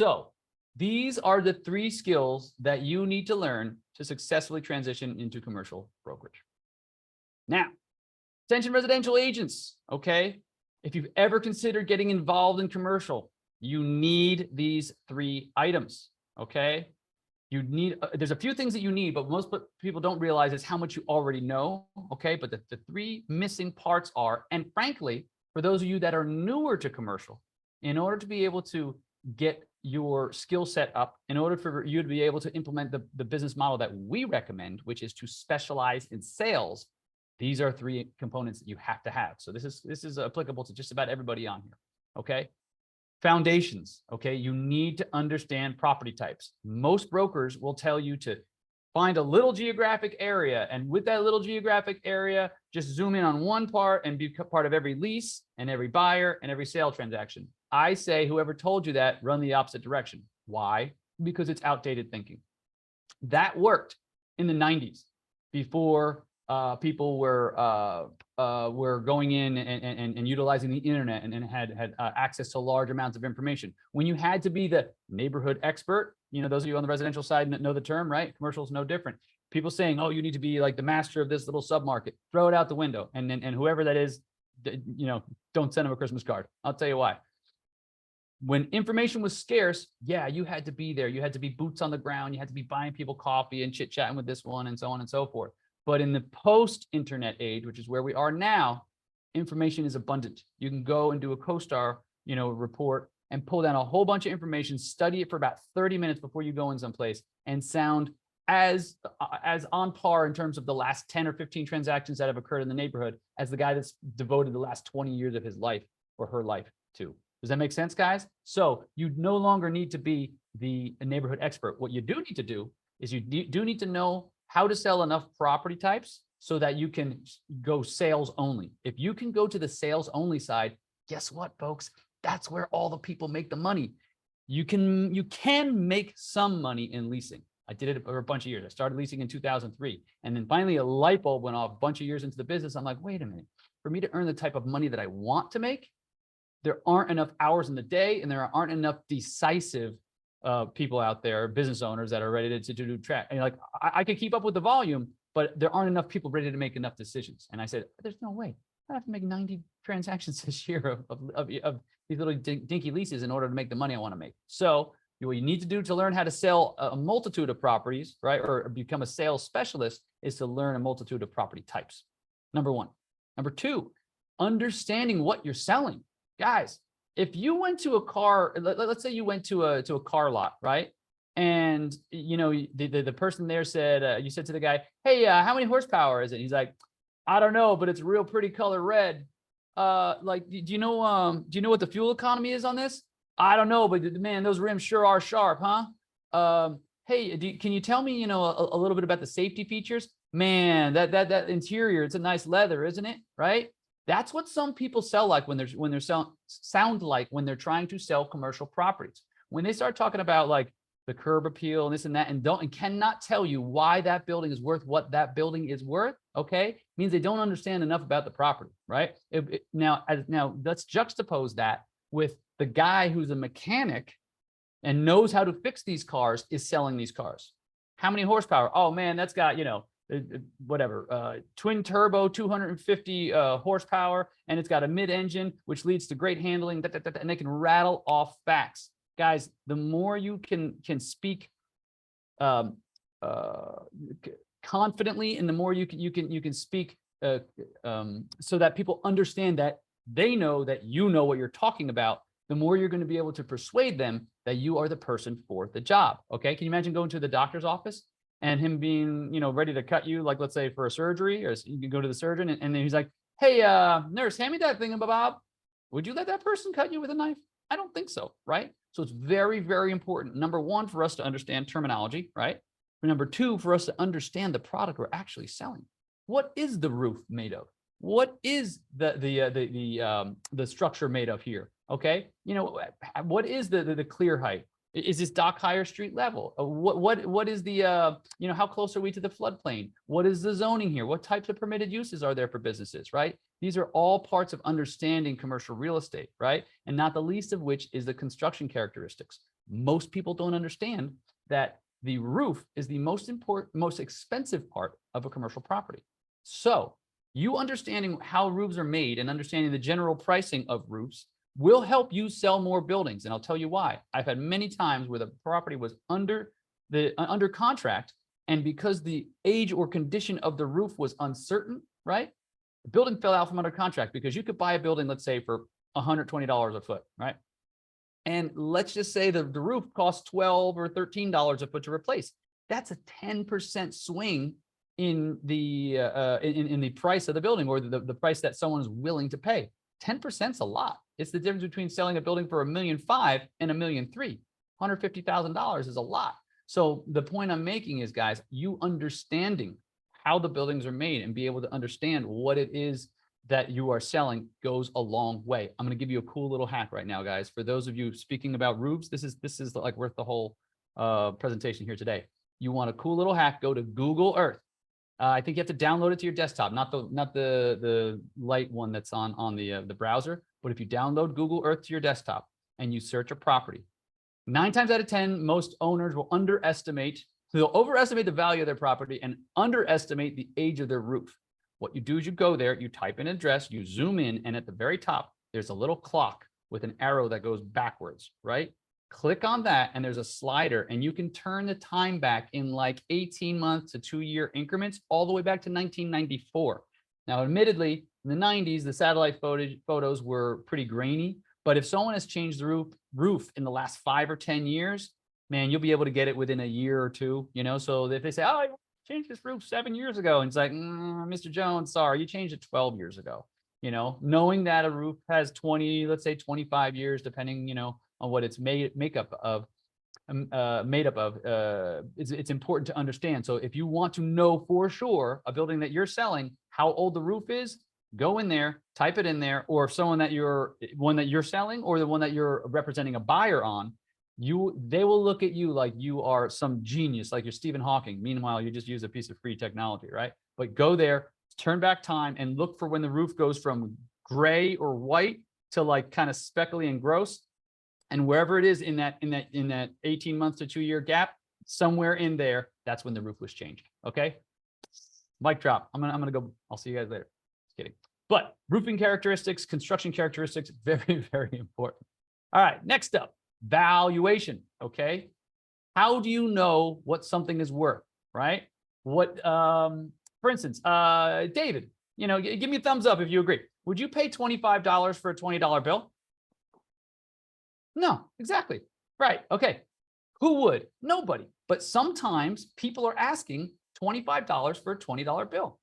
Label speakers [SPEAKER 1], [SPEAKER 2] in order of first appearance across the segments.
[SPEAKER 1] So these are the 3 skills that you need to learn to successfully transition into commercial brokerage. Now, attention residential agents, okay? If you've ever considered getting involved in commercial, you need these 3 items, okay? You need, there's a few things that you need, but most people don't realize is how much you already know, okay? But the 3 missing parts are, and frankly, for those of you that are newer to commercial, in order to be able to get your skill set up, in order for you to be able to implement the business model that we recommend, which is to specialize in sales, these are 3 components that you have to have. So this is applicable to just about everybody on here, okay? Foundations, okay? You need to understand property types. Most brokers will tell you to find a little geographic area, and with that little geographic area, just zoom in on one part and be part of every lease and every buyer and every sale transaction. I say, whoever told you that, run the opposite direction. Why? Because it's outdated thinking. That worked in the 90s before people were going in and utilizing the internet and had access to large amounts of information. When you had to be the neighborhood expert, you know, those of you on the residential side know the term, right? Commercial is no different. People saying, oh, you need to be like the master of this little submarket, throw it out the window. And whoever that is, you know, don't send them a Christmas card. I'll tell you why. When information was scarce, yeah, you had to be there. You had to be boots on the ground. You had to be buying people coffee and chit chatting with this one and so on and so forth. But in the post-internet age, which is where we are now, information is abundant. You can go and do a CoStar, you know, report and pull down a whole bunch of information, study it for about 30 minutes before you go in someplace, and sound as on par in terms of the last 10 or 15 transactions that have occurred in the neighborhood as the guy that's devoted the last 20 years of his life or her life to. Does that make sense, guys? So you no longer need to be the neighborhood expert. What you do need to do is you do need to know how to sell enough property types so that you can go sales only. If you can go to the sales only side, guess what, folks? That's where all the people make the money. You can make some money in leasing. I did it for a bunch of years. I started leasing in 2003. And then finally a light bulb went off a bunch of years into the business. I'm like, wait a minute, for me to earn the type of money that I want to make, there aren't enough hours in the day and there aren't enough decisive people out there, business owners that are ready to do track. And like, I could keep up with the volume, but there aren't enough people ready to make enough decisions. And I said, there's no way. I have to make 90 transactions this year of these little dinky leases in order to make the money I want to make. So what you need to do to learn how to sell a multitude of properties, right, or become a sales specialist, is to learn a multitude of property types. Number 1. Number 2, understanding what you're selling. Guys, if you went to a car, let's say you went to a car lot, right? And you know the person there said, you said to the guy, hey, how many horsepower is it? He's like, I don't know, but it's a real pretty color red. Like, do you know what the fuel economy is on this? I don't know, but man, those rims sure are sharp, huh? Hey, can you tell me, you know, a little bit about the safety features? Man, that interior, it's a nice leather, isn't it? Right? That's what some people sell like when they're sound like when they're trying to sell commercial properties. When they start talking about like the curb appeal and this and that, and cannot tell you why that building is worth what that building is worth, okay, means they don't understand enough about the property, right? Now let's juxtapose that with the guy who's a mechanic and knows how to fix these cars is selling these cars. How many horsepower? Oh man, that's got, you know, whatever, twin turbo, 250 horsepower, and it's got a mid-engine, which leads to great handling, and they can rattle off facts. Guys, the more you can speak confidently, and the more you can speak so that people understand that they know that you know what you're talking about, the more you're going to be able to persuade them that you are the person for the job. Okay, can you imagine going to the doctor's office and him being, you know, ready to cut you, like, let's say for a surgery, or you can go to the surgeon and then he's like, hey, nurse, hand me that thingamabob. Would you let that person cut you with a knife? I don't think so, right? So it's very, very important. Number 1, for us to understand terminology, right? Number 2, for us to understand the product we're actually selling. What is the roof made of? What is the structure made of here? Okay, you know, what is the clear height? Is this dock higher street level? What is the, you know, how close are we to the floodplain? What is the zoning here? What types of permitted uses are there for businesses, right? These are all parts of understanding commercial real estate, right? And not the least of which is the construction characteristics. Most people don't understand that the roof is the most expensive part of a commercial property. So you understanding how roofs are made and understanding the general pricing of roofs will help you sell more buildings. And I'll tell you why. I've had many times where the property was under contract, and because the age or condition of the roof was uncertain, right? The building fell out from under contract because you could buy a building, let's say, for $120 a foot, right? And let's just say the roof costs $12 or $13 a foot to replace. That's a 10% swing in the in the price of the building, or the price that someone is willing to pay. 10% is a lot. It's the difference between selling a building for $1.5 million and $1.3 million. $150,000 is a lot. So the point I'm making is, guys, you understanding how the buildings are made and be able to understand what it is that you are selling goes a long way. I'm going to give you a cool little hack right now, guys. For those of you speaking about roofs, this is like worth the whole presentation here today. You want a cool little hack? Go to Google Earth. I think you have to download it to your desktop, not the light one that's on the browser. But if you download Google Earth to your desktop and you search a property, 9 times out of 10, most owners will they'll overestimate the value of their property and underestimate the age of their roof. What you do is you go there, you type in an address, you zoom in, and at the very top, there's a little clock with an arrow that goes backwards, right? Click on that, and there's a slider, and you can turn the time back in like 18 months to 2-year increments, all the way back to 1994. Now, admittedly, in the 90s, the satellite photos were pretty grainy, but if someone has changed the roof in the last 5 or 10 years, man, you'll be able to get it within a year or two, you know? So if they say, oh, I changed this roof 7 years ago, and it's like, Mr. Jones, sorry, you changed it 12 years ago. You know, knowing that a roof has 20, let's say 25 years, depending, you know, on what it's made up of, it's important to understand. So if you want to know for sure a building that you're selling, how old the roof is, go in there, type it in there, or if one that you're selling or the one that you're representing a buyer on, they will look at you like you are some genius, like you're Stephen Hawking. Meanwhile, you just use a piece of free technology, right? But go there, turn back time, and look for when the roof goes from gray or white to like kind of speckly and gross. And wherever it is in that 18 months to 2-year gap, somewhere in there, that's when the roof was changed. Okay. Mic drop. I'm gonna go. I'll see you guys later. Just kidding. But roofing characteristics, construction characteristics, very, very important. All right. Next up, valuation. Okay. How do you know what something is worth? Right. For instance, David, you know, give me a thumbs up if you agree. Would you pay $25 for a $20 bill? No, exactly. Right. Okay. Who would? Nobody. But sometimes people are asking $25 for a $20 bill.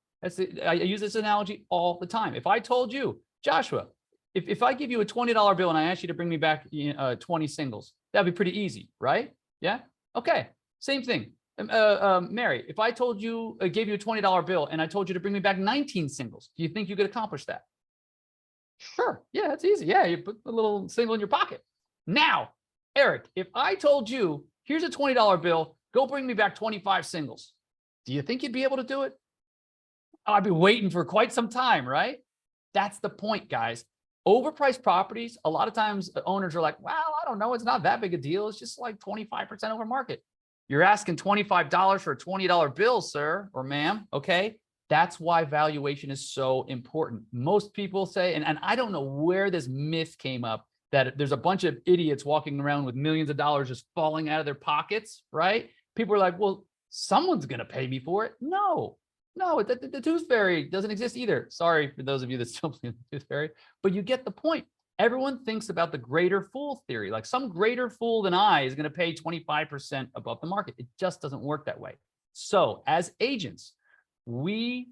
[SPEAKER 1] I use this analogy all the time. If I told you, Joshua, if I give you a $20 bill and I ask you to bring me back 20 singles, that'd be pretty easy, right? Yeah. Okay. Same thing. Mary, if I gave you a $20 bill and I told you to bring me back 19 singles, do you think you could accomplish that? Sure. Yeah, it's easy. Yeah, you put a little single in your pocket. Now, Eric, if I told you, here's a $20 bill, go bring me back 25 singles, do you think you'd be able to do it? I'd be waiting for quite some time, right? That's the point, guys. Overpriced properties, a lot of times owners are like, well, I don't know, it's not that big a deal. It's just like 25% over market. You're asking $25 for a $20 bill, sir or ma'am, okay? That's why valuation is so important. Most people say, and I don't know where this myth came up, that there's a bunch of idiots walking around with millions of dollars just falling out of their pockets, right? People are like, well, someone's going to pay me for it. No, the tooth fairy doesn't exist either. Sorry for those of you that still believe in the tooth fairy, but you get the point. Everyone thinks about the greater fool theory, like some greater fool than I is going to pay 25% above the market. It just doesn't work that way. So as agents, we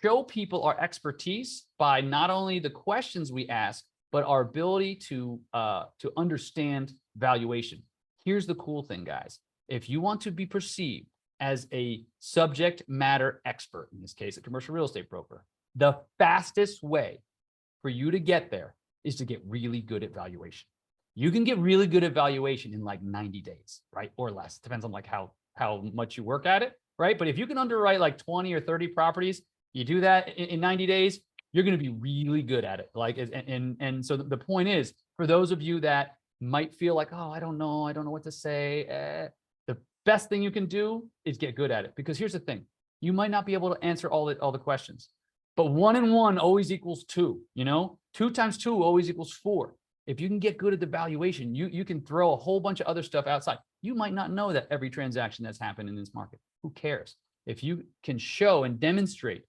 [SPEAKER 1] show people our expertise by not only the questions we ask, but our ability to understand valuation. Here's the cool thing, guys. If you want to be perceived as a subject matter expert, in this case, a commercial real estate broker, the fastest way for you to get there is to get really good at valuation. You can get really good at valuation in like 90 days, right? Or less. Depends on like how much you work at it, right? But if you can underwrite like 20 or 30 properties, you do that in 90 days, you're going to be really good at it. Like, and so the point is, for those of you that might feel like, oh, I don't know what to say. The best thing you can do is get good at it, because here's the thing. You might not be able to answer all the questions, but 1 and 1 always equals 2, 2 times 2 always equals 4. If you can get good at the valuation, you can throw a whole bunch of other stuff outside. You might not know that every transaction that's happened in this market. Who cares? If you can show and demonstrate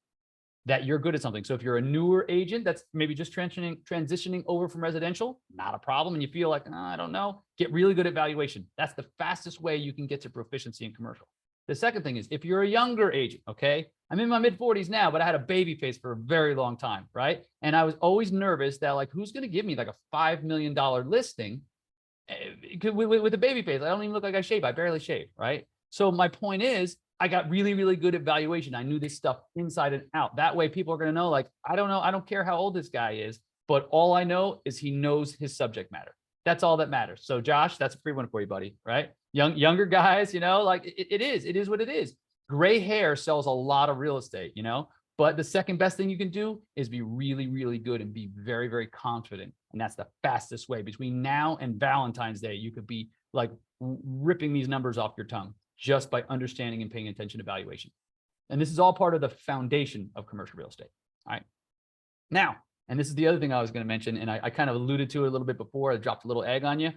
[SPEAKER 1] that you're good at something. So if you're a newer agent that's maybe just transitioning over from residential, not a problem. And you feel like, I don't know, get really good at valuation. That's the fastest way you can get to proficiency in commercial. The second thing is, if you're a younger agent, okay, I'm in my mid 40s now, but I had a baby face for a very long time, right? And I was always nervous that, like, who's going to give me like a $5 million listing with a baby face? I don't even look like I shave. I barely shave, right? So my point is, I got really, really good at valuation. I knew this stuff inside and out. That way people are going to know, like, I don't know, I don't care how old this guy is, but all I know is he knows his subject matter. That's all that matters. So Josh, that's a free one for you, buddy, right? Younger guys, like it is what it is. Gray hair sells a lot of real estate, but the second best thing you can do is be really, really good and be very, very confident. And that's the fastest way. Between now and Valentine's Day, you could be like ripping these numbers off your tongue just by understanding and paying attention to valuation. And this is all part of the foundation of commercial real estate. All right. Now, and this is the other thing I was going to mention, and I kind of alluded to it a little bit before. I dropped a little egg on you.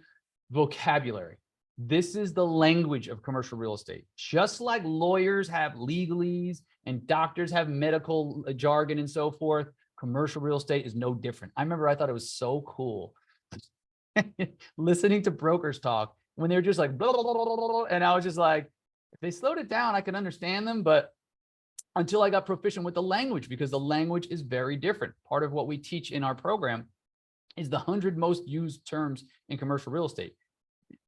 [SPEAKER 1] Vocabulary. This is the language of commercial real estate. Just like lawyers have legalese and doctors have medical jargon and so forth, commercial real estate is no different. I remember I thought it was so cool listening to brokers talk when they were just like, blah, blah, blah, blah, blah, and I was just like, if they slowed it down, I could understand them. But until I got proficient with the language, because the language is very different. Part of what we teach in our program is the 100 most used terms in commercial real estate.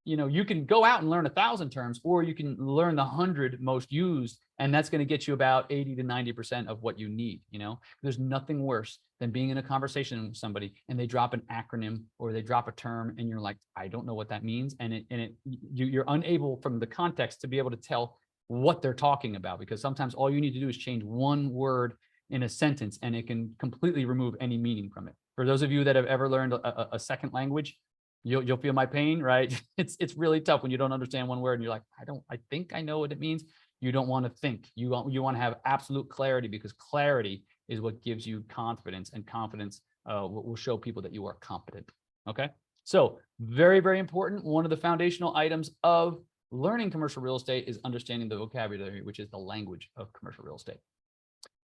[SPEAKER 1] You can go out and learn 1,000 terms, or you can learn the 100 most used, and that's going to get you about 80 to 90% of what you need. There's nothing worse than being in a conversation with somebody and they drop an acronym or they drop a term and you're like, I don't know what that means. And you're unable from the context to be able to tell what they're talking about, because sometimes all you need to do is change one word in a sentence and it can completely remove any meaning from it. For those of you that have ever learned a second language, you'll feel my pain, right? It's really tough when you don't understand one word and you're like, I think I know what it means. You don't want to think. You want to have absolute clarity, because clarity is what gives you confidence, and confidence will show people that you are competent. Okay. So very, very important. One of the foundational items of learning commercial real estate is understanding the vocabulary, which is the language of commercial real estate.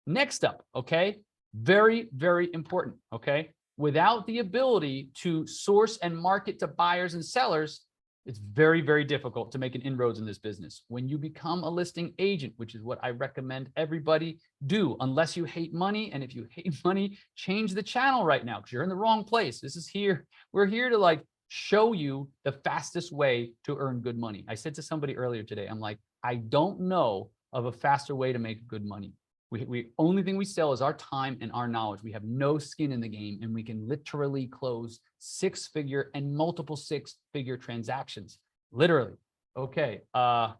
[SPEAKER 1] Next up, okay, very, very important, okay? Without the ability to source and market to buyers and sellers, it's very, very difficult to make an inroads in this business. When you become a listing agent, which is what I recommend everybody do, unless you hate money. And if you hate money, change the channel right now, because you're in the wrong place. We're here to like show you the fastest way to earn good money. I said to somebody earlier today, I'm like, I don't know of a faster way to make good money. We only thing we sell is our time and our knowledge. We have no skin in the game, and we can literally close 6-figure and multiple 6-figure transactions. Literally. Okay. I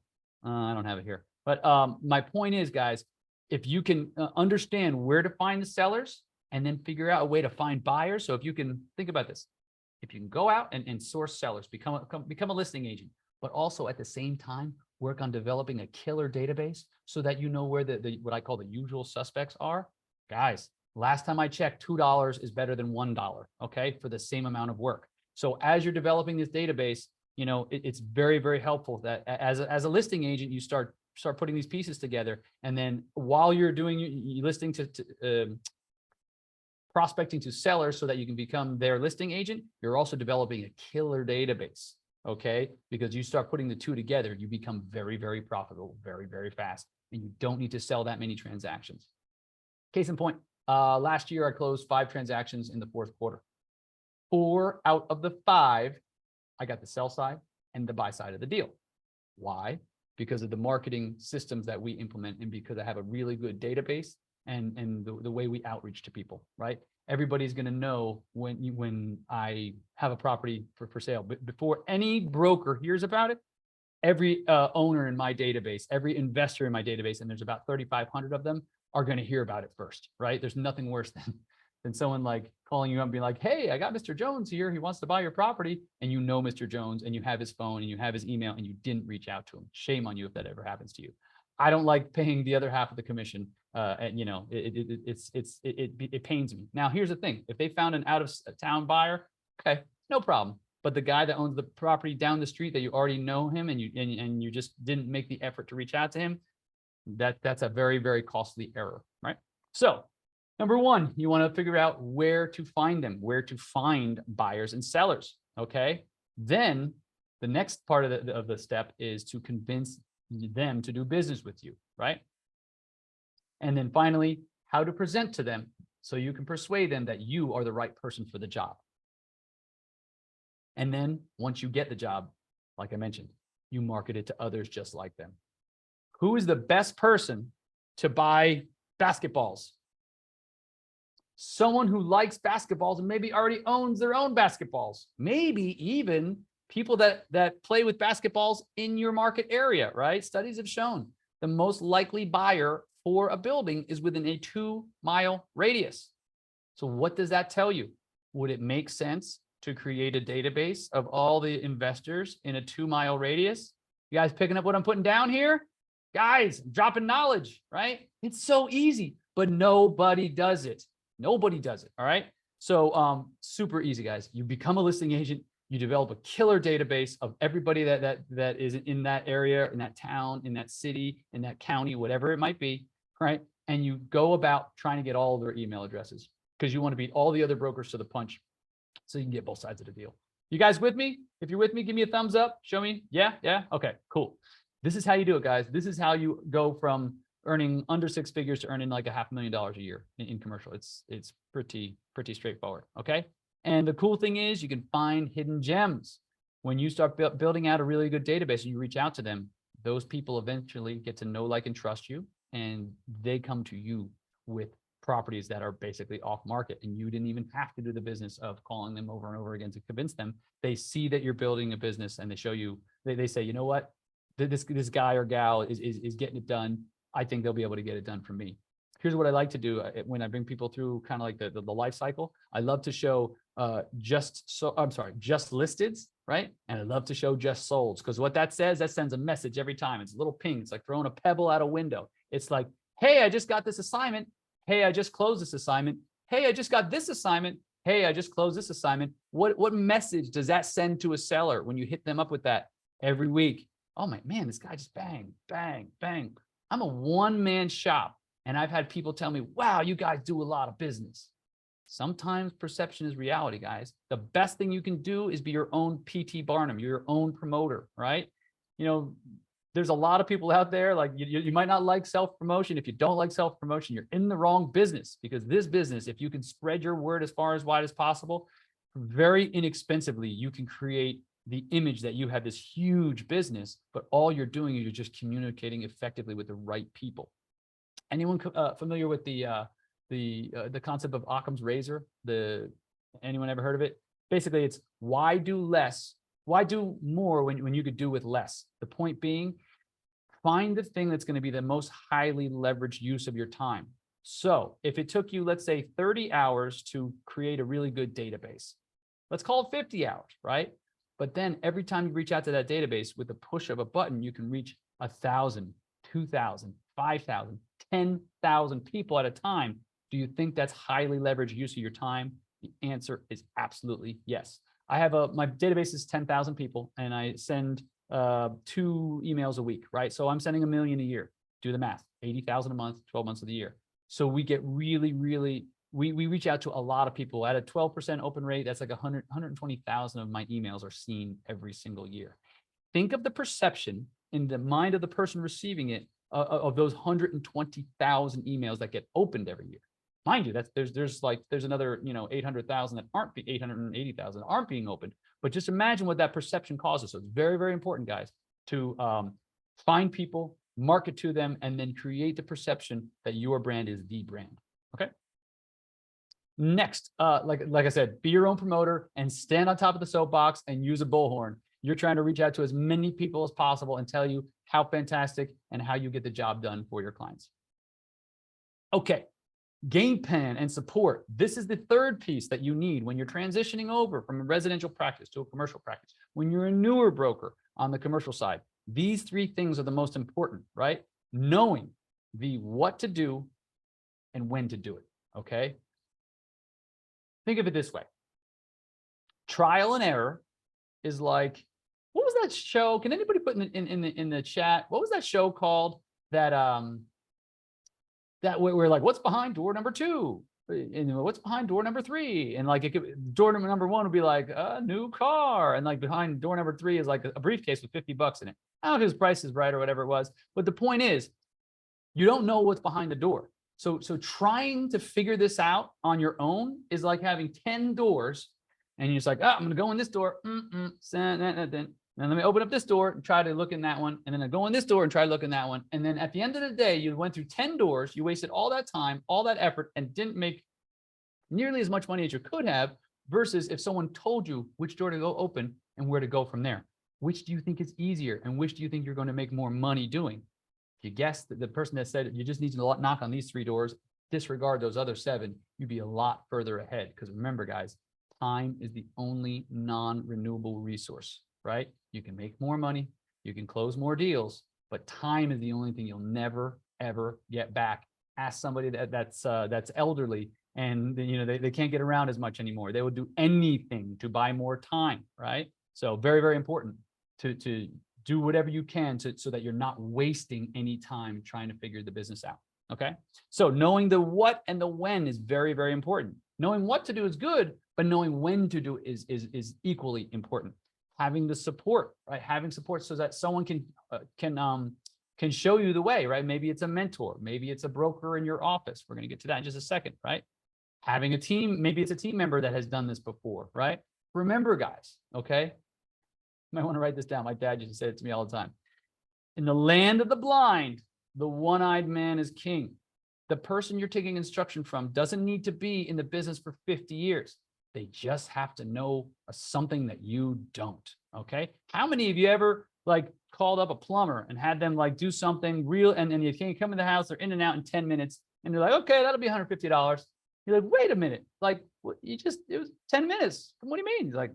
[SPEAKER 1] don't have it here, but my point is, guys, if you can understand where to find the sellers and then figure out a way to find buyers. So if you can think about this, if you can go out and source sellers, become a listing agent, but also at the same time work on developing a killer database so that you know where the what I call the usual suspects are. Guys, last time I checked, $2 is better than $1, okay, for the same amount of work. So as you're developing this database, it's very, very helpful that as a listing agent, you start putting these pieces together. And then while you're doing you listing to prospecting to sellers so that you can become their listing agent, you're also developing a killer database. Okay, because you start putting the two together, you become very, very profitable, very, very fast, and you don't need to sell that many transactions. Case in point, last year I closed 5 transactions in the 4th quarter. 4 out of the 5, I got the sell side and the buy side of the deal. Why? Because of the marketing systems that we implement, and because I have a really good database and the way we outreach to people, right? Everybody's going to know when I have a property for sale. But before any broker hears about it, every owner in my database, every investor in my database, and there's about 3,500 of them, are going to hear about it first, right? There's nothing worse than someone like calling you up and being like, hey, I got Mr. Jones here. He wants to buy your property. And you know Mr. Jones and you have his phone and you have his email and you didn't reach out to him. Shame on you if that ever happens to you. I don't like paying the other half of the commission. And you know, it pains me. Now, here's the thing. If they found an out of town buyer, okay, no problem. But the guy that owns the property down the street that you already know him and you just didn't make the effort to reach out to him, that's a very, very costly error, right? So number one, you want to figure out where to find them, where to find buyers and sellers, okay? Then the next part of the step is to convince them to do business with you, right? And then finally, how to present to them so you can persuade them that you are the right person for the job. And then once you get the job, like I mentioned, you market it to others just like them. Who is the best person to buy basketballs? Someone who likes basketballs and maybe already owns their own basketballs. Maybe even people that play with basketballs in your market area, right? Studies have shown the most likely buyer for a building is within a 2-mile radius. So what does that tell you? Would it make sense to create a database of all the investors in a 2-mile radius? You guys picking up what I'm putting down here? Guys, dropping knowledge, right? It's so easy, but nobody does it. Nobody does it, all right? So super easy, guys. You become a listing agent, you develop a killer database of everybody that is in that area, in that town, in that city, in that county, whatever it might be, right? And you go about trying to get all of their email addresses because you want to beat all the other brokers to the punch so you can get both sides of the deal. You guys with me? If you're with me, give me a thumbs up. Show me. Yeah. Okay, cool. This is how you do it, guys. This is how you go from earning under 6 figures to earning like $500,000 a year in commercial. It's pretty straightforward. Okay. And the cool thing is you can find hidden gems. When you start building out a really good database and you reach out to them, those people eventually get to know, like, and trust you, and they come to you with properties that are basically off market, and you didn't even have to do the business of calling them over and over again to convince them. They see that you're building a business and they show you, they say, you know what, this guy or gal is getting it done. I think they'll be able to get it done for me. Here's what I like to do when I bring people through kind of like the life cycle. I love to show just listeds, right? And I love to show just solds, because what that says, that sends a message every time. It's a little ping. It's like throwing a pebble out a window. It's like, hey, I just got this assignment. Hey, I just closed this assignment. Hey, I just got this assignment. Hey, I just closed this assignment. What message does that send to a seller when you hit them up with that every week? Oh my man, this guy just bang, bang, bang. I'm a one-man shop. And I've had people tell me, wow, you guys do a lot of business. Sometimes perception is reality, guys. The best thing you can do is be your own PT Barnum, your own promoter, right? You know, there's a lot of people out there, like you might not like self-promotion. If you don't like self-promotion, you're in the wrong business, because this business, if you can spread your word as far as wide as possible, very inexpensively, you can create the image that you have this huge business, but all you're doing is you're just communicating effectively with the right people. Anyone familiar with the concept of Occam's razor? Anyone ever heard of it? Basically, it's why do less? Why do more when you could do with less? The point being, find the thing that's going to be the most highly leveraged use of your time. So if it took you, let's say, 30 hours to create a really good database, let's call it 50 hours, right? But then every time you reach out to that database with the push of a button, you can reach 1,000, 2,000, 5,000, 10,000 people at a time. Do you think that's highly leveraged use of your time? The answer is absolutely yes. I have my database is 10,000 people, and I send 2 emails a week, right? So I'm sending 1 million a year. Do the math, 80,000 a month, 12 months of the year. So we get really, we reach out to a lot of people at a 12% open rate. That's like 120,000 of my emails are seen every single year. Think of the perception in the mind of the person receiving it of those 120,000 emails that get opened every year. Mind you, there's another 800,000 that aren't 880,000 aren't being opened. But just imagine what that perception causes. So it's very, very important, guys, to find people, market to them, and then create the perception that your brand is the brand. Okay. Next, like I said, be your own promoter and stand on top of the soapbox and use a bullhorn. You're trying to reach out to as many people as possible and tell you how fantastic and how you get the job done for your clients. Okay, Game plan and support. This is the third piece that you need when you're transitioning over from a residential practice to a commercial practice. When you're a newer broker on the commercial side, these three things are the most important, right? Knowing the what to do and when to do it, okay? Think of it this way. Trial and error is like, what was that show? Can anybody put in the chat? What was that show called that that we're like, what's behind door number 2? And what's behind door number 3? And like, it could, door number 1 would be like a new car, and like behind door number 3 is like a briefcase with $50 in it. I don't know if his price is right or whatever it was, but the point is, you don't know what's behind the door. So trying to figure this out on your own is like having 10 doors, and you're just like, oh, I'm gonna go in this door. And let me open up this door and try to look in that one. And then I go in this door and try to look in that one. And then at the end of the day, you went through 10 doors, you wasted all that time, all that effort, and didn't make nearly as much money as you could have, versus if someone told you which door to go open and where to go from there. Which do you think is easier? And which do you think you're going to make more money doing? If you guess that the person that said you just need to knock on these 3 doors, disregard those other 7, you'd be a lot further ahead. Because remember, guys, time is the only non-renewable resource, right? You can make more money, you can close more deals, but time is the only thing you'll never, ever get back. Ask somebody that's elderly and they can't get around as much anymore. They would do anything to buy more time, right? So very, very important to do whatever you can so that you're not wasting any time trying to figure the business out, okay? So knowing the what and the when is very, very important. Knowing what to do is good, but knowing when to do is equally important. Having the support, right? Having support so that someone can show you the way, right? Maybe it's a mentor, maybe it's a broker in your office. We're going to get to that in just a second, right? Having a team, maybe it's a team member that has done this before, right? Remember, guys, okay? You might want to write this down. My dad used to say it to me all the time. In the land of the blind, the one-eyed man is king. The person you're taking instruction from doesn't need to be in the business for 50 years. They just have to know something that you don't, okay? How many of you ever like called up a plumber and had them like do something real, and you can't come in the house, they're in and out in 10 minutes, and they're like, okay, that'll be $150. You're like, wait a minute, like it was 10 minutes. What do you mean? Like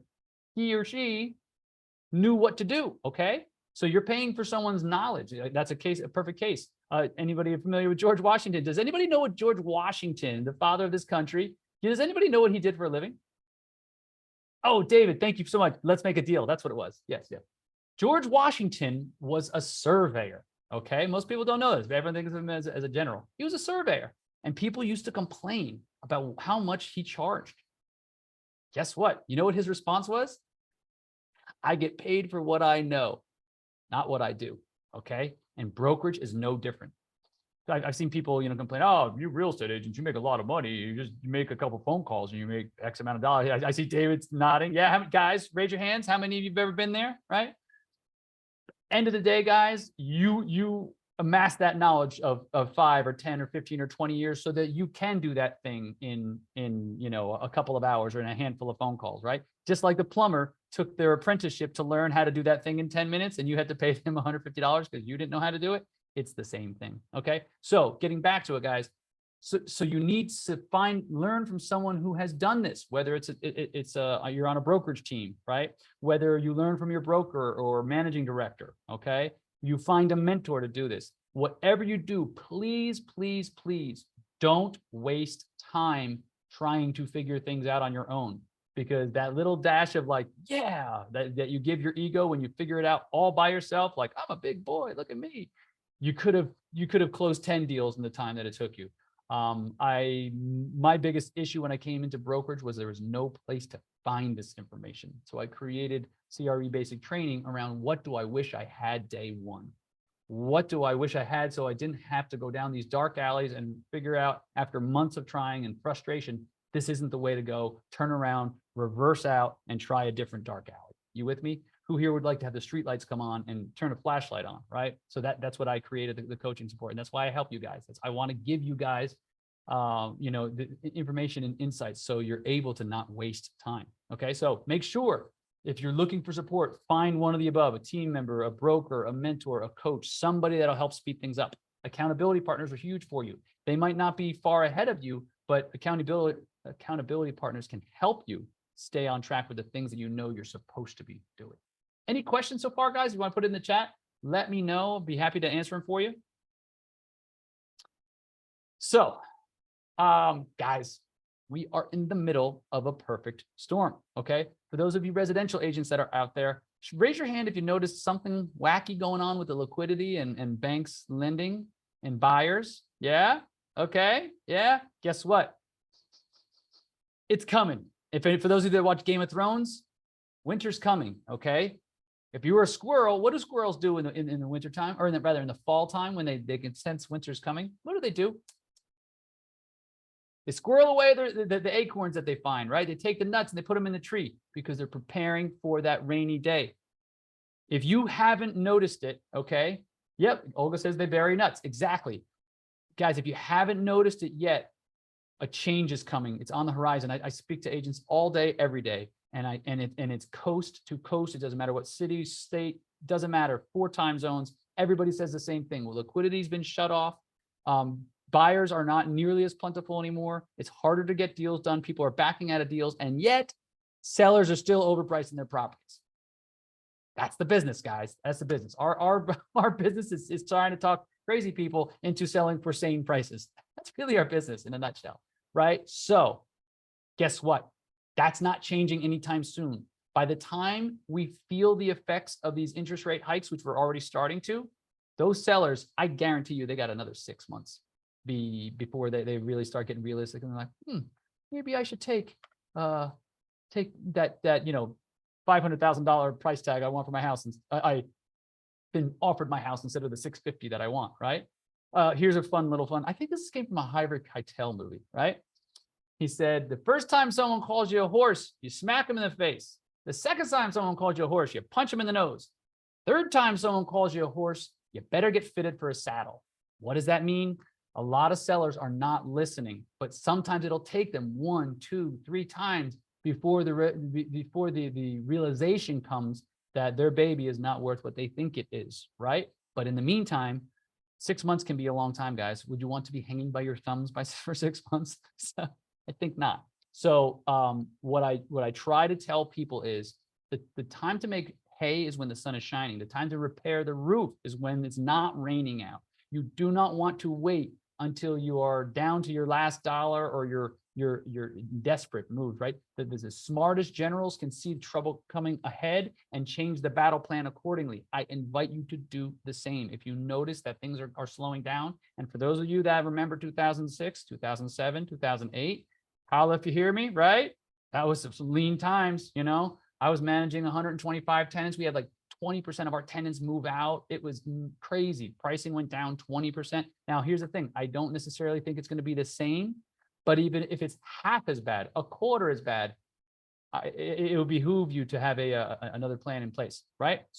[SPEAKER 1] he or she knew what to do, okay? So you're paying for someone's knowledge. That's a perfect case. Anybody familiar with George Washington? Does anybody know what George Washington, the father of this country, does anybody know what he did for a living? Oh, David, thank you so much. Let's make a deal. That's what it was. Yes, yeah. George Washington was a surveyor, okay? Most people don't know this, but everyone thinks of him as a general. He was a surveyor, and people used to complain about how much he charged. Guess what? You know what his response was? I get paid for what I know, not what I do, okay? And brokerage is no different. I've seen people, complain, oh, you real estate agents, you make a lot of money. You make a couple phone calls and you make X amount of dollars. I see David's nodding. Yeah, guys, raise your hands. How many of you have ever been there, right? End of the day, guys, you amass that knowledge of 5 or 10 or 15 or 20 years so that you can do that thing in a couple of hours or in a handful of phone calls, right? Just like the plumber took their apprenticeship to learn how to do that thing in 10 minutes and you had to pay them $150 because you didn't know how to do it. It's the same thing, okay? So getting back to it, guys, so you need to learn from someone who has done this, whether you're on a brokerage team, right? Whether you learn from your broker or managing director, okay? You find a mentor to do this. Whatever you do, please, please, please don't waste time trying to figure things out on your own, because that little dash of like, yeah, that you give your ego when you figure it out all by yourself, like, I'm a big boy, look at me. You could have closed 10 deals in the time that it took you. My biggest issue when I came into brokerage was there was no place to find this information. So I created CRE basic training around what do I wish I had day one? What do I wish I had so I didn't have to go down these dark alleys and figure out after months of trying and frustration, this isn't the way to go. Turn around, reverse out, and try a different dark alley. You with me? Who here would like to have the streetlights come on and turn a flashlight on, right? So that's what I created the coaching support. And that's why I help you guys. I want to give you guys, the information and insights so you're able to not waste time. Okay, so make sure if you're looking for support, find one of the above: a team member, a broker, a mentor, a coach, somebody that'll help speed things up. Accountability partners are huge for you. They might not be far ahead of you, but accountability partners can help you stay on track with the things that you know you're supposed to be doing. Any questions so far, guys? You want to put it in the chat? Let me know. I'll be happy to answer them for you. So, guys, we are in the middle of a perfect storm, okay? For those of you residential agents that are out there, raise your hand if you noticed something wacky going on with the liquidity and banks lending and buyers. Yeah? Okay. Yeah. Guess what? It's coming. For those of you that watch Game of Thrones, winter's coming, okay? If you were a squirrel, what do squirrels do in the winter time, or rather in the fall time when they can sense winter's coming? What do? They squirrel away the acorns that they find, right? They take the nuts and they put them in the tree because they're preparing for that rainy day. If you haven't noticed it, okay? Yep, Olga says they bury nuts. Exactly. Guys, if you haven't noticed it yet, a change is coming. It's on the horizon. I speak to agents all day, every day, and it's coast to coast. It doesn't matter what city, state, doesn't matter. 4 time zones. Everybody says the same thing. Well, liquidity's been shut off. Buyers are not nearly as plentiful anymore. It's harder to get deals done. People are backing out of deals, and yet sellers are still overpricing their properties. That's the business, guys. That's the business. Our business is trying to talk crazy people into selling for sane prices. That's really our business in a nutshell, right? So guess what? That's not changing anytime soon. By the time we feel the effects of these interest rate hikes, which we're already starting to, those sellers, I guarantee you, they got another 6 months before they really start getting realistic and they're like, maybe I should take that $500,000 price tag I want for my house, and I've been offered my house instead of the $650 that I want, right? Here's a fun. I think this came from a Harvey Keitel movie, right? He said, the first time someone calls you a horse, you smack him in the face. The second time someone calls you a horse, you punch him in the nose. Third time someone calls you a horse, you better get fitted for a saddle. What does that mean? A lot of sellers are not listening, but sometimes it'll take them 1, 2, 3 times before the realization comes that their baby is not worth what they think it is, right? But in the meantime, 6 months can be a long time, guys. Would you want to be hanging by your thumbs for 6 months? So, I think not. So what I try to tell people is that the time to make hay is when the sun is shining. The time to repair the roof is when it's not raining out. You do not want to wait until you are down to your last dollar or you're desperate move, right? The smartest generals can see trouble coming ahead and change the battle plan accordingly. I invite you to do the same. If you notice that things are slowing down, and for those of you that remember 2006, 2007, 2008, holla if you hear me, right? That was some lean times, you know? I was managing 125 tenants. We had like 20% of our tenants move out. It was crazy. Pricing went down 20%. Now, here's the thing. I don't necessarily think it's going to be the same, but even if it's half as bad, a quarter as bad, it will behoove you to have another plan in place, right?